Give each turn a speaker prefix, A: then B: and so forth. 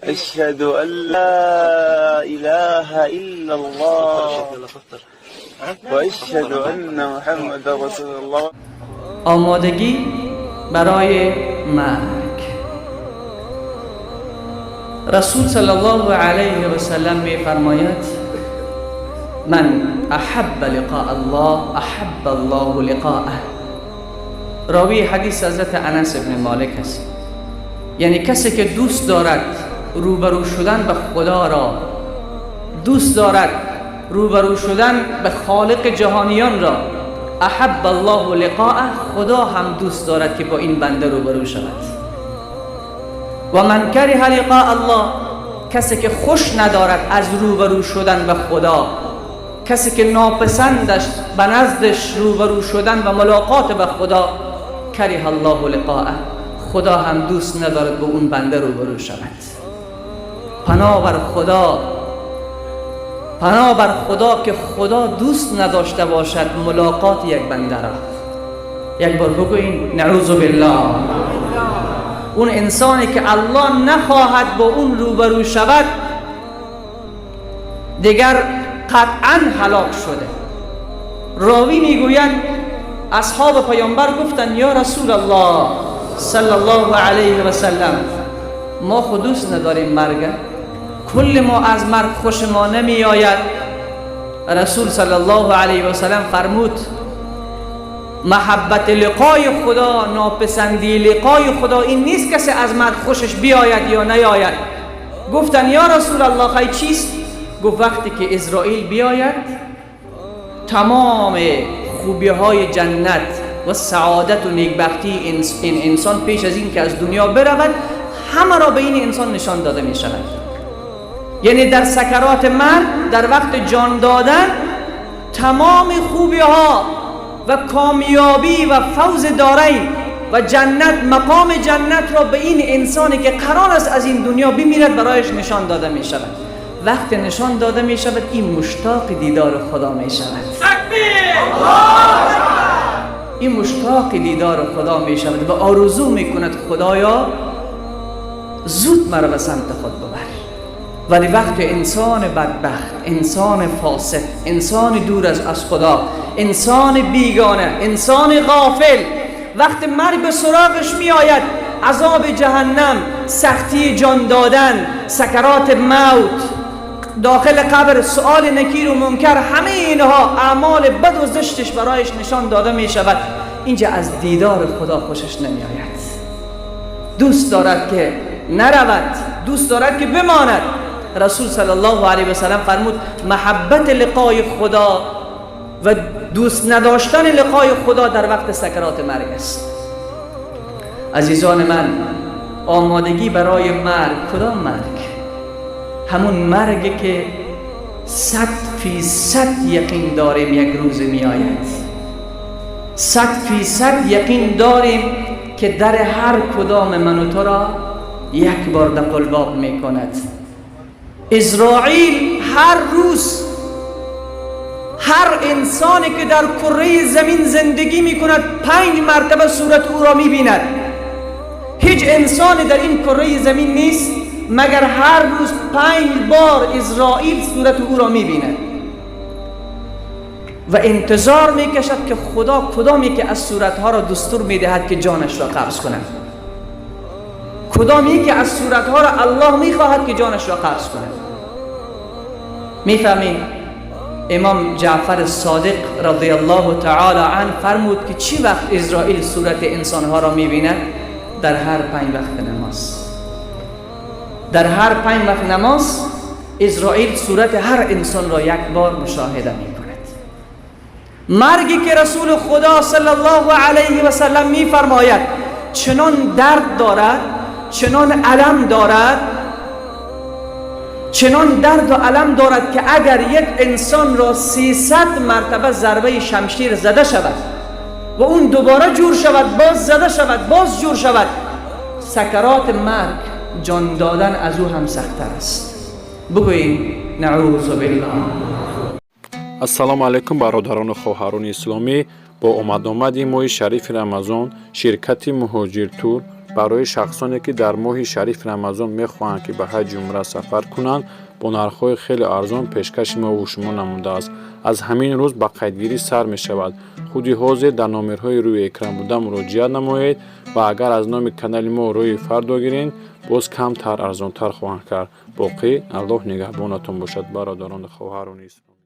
A: اشهد ان لا اله الا الله و اشهد ان محمد رسول الله.
B: آمادگی برای مرگ. رسول صلی الله علیه و سلم می فرماید من احب لقاء الله احب الله لقاءه. راوی حدیث حضرت انس ابن مالک است. یعنی کسی که دوست دارد روبرو شدن به خدا را، دوست دارد روبرو شدن به خالق جهانیان را، احب الله لقاءه، خدا هم دوست دارد که با این بنده روبرو شود. و من کره لقاء الله، کسی که خوش ندارد از روبرو شدن به خدا، کسی که ناپسندش به نزدش روبرو شدن و ملاقات به خدا، کره الله لقاءه، خدا هم دوست ندارد با اون بنده روبرو شود. پناه بر خدا که خدا دوست نداشته باشد ملاقات یک بنده را. یک بار بگوین نعوذ بالله. اون انسانی که الله نخواهد با اون روبرو شود دیگر قطعا هلاک شده. راوی میگوید اصحاب پیامبر گفتن یا رسول الله صلی الله علیه و سلم، ما خود دوست نداریم مرگ، کل ما از مرگ خوش ما نمی آید. رسول صلی الله علیه و سلم فرمود محبت لقای خدا، ناپسندی لقای خدا این نیست کسی از مرگ خوشش بیاید یا نیاید. گفتن یا رسول الله خیلی چیست؟ گفت وقتی که اسرائیل بیاید تمام خوبی های جنت و سعادت و نیکبختی این انسان پیش از این که از دنیا برود همه را به این انسان نشان داده می شود. یعنی در سکرات مرگ، در وقت جان دادن، تمام خوبی ها و کامیابی و فوز دارین و جنت، مقام جنت را به این انسانی که قرار است از این دنیا بمیرد برایش نشان داده می شود. وقت نشان داده می شود این مشتاق دیدار خدا می شود. این مشتاق دیدار خدا می شود و آرزو می کند خدایا زود مرا به سمت خود ببر. ولی وقت انسان بدبخت، انسان فاسد، انسان دور از خدا، انسان بیگانه، انسان غافل، وقت مرگ به سراغش می آید، عذاب جهنم، سختی جان دادن، سکرات موت، داخل قبر، سؤال نکیر و منکر، همه اینها اعمال بد و زشتش برایش نشان داده می شود. اینجا از دیدار خدا خوشش نمی آید. دوست دارد که نرود، دوست دارد که بماند. رسول صلی الله علیه و سلم فرمود محبت لقای خدا و دوست نداشتن لقای خدا در وقت سکرات مرگ است. عزیزان من، آمادگی برای مرگ. کدام مرگ؟ همون مرگی که 100% یقین داریم یک روز می آید. 100% یقین داریم که در هر کدام من و تو را یک بار دق الباب می کند. اسرائیل هر روز هر انسانی که در کره زمین زندگی می کند 5 مرتبه صورت او را می بیند. هیچ انسانی در این کره زمین نیست مگر هر روز 5 بار اسرائیل صورت او را می بیند و انتظار می کشد که خدا کدامی که از صورتها را دستور می دهد که جانش را قبض کند، کدامی که از صورتها را الله می خواهد که جانش را قبض کند. می فهمید؟ امام جعفر صادق رضی الله تعالی عنه فرمود که چی وقت اسرائیل صورت انسانها را می بیند؟ در هر 5 وقت نماز. در هر 5 وقت نماز اسرائیل صورت هر انسان را یک بار مشاهده می کند. مرگی که رسول خدا صلی الله علیه و سلم می فرماید چنان درد دارد، چنان علم دارد، چنان درد و علم دارد که اگر یک انسان را 300 مرتبه ضربه شمشیر زده شود و اون دوباره جور شود، باز زده شود، باز جور شود، سکرات مرگ، جان دادن از او هم سخت‌تر است. بگوییم نعوذ بالله.
C: ассалому алайкум бародарону хоҳарони исломӣ. бо омадомади моҳи шарифи рамазон ширкати муҳоҷиртур برای شخصانی که در ماه شریف رمضان میخواهند که به حج عمره سفر کنند با نرخ‌های خیلی ارزان پیشکش ما و شما نموده است. از همین روز به قیدگیری سر می شود. خودی حاضر در نامرهای روی اکران بوده مراجعه نمایید و اگر از نام کانال ما روی فردا گیرین باز کمتر ارزانتر خواهند کرد. باقی الله نگهبانتان باشد برادران خواهران اسلام.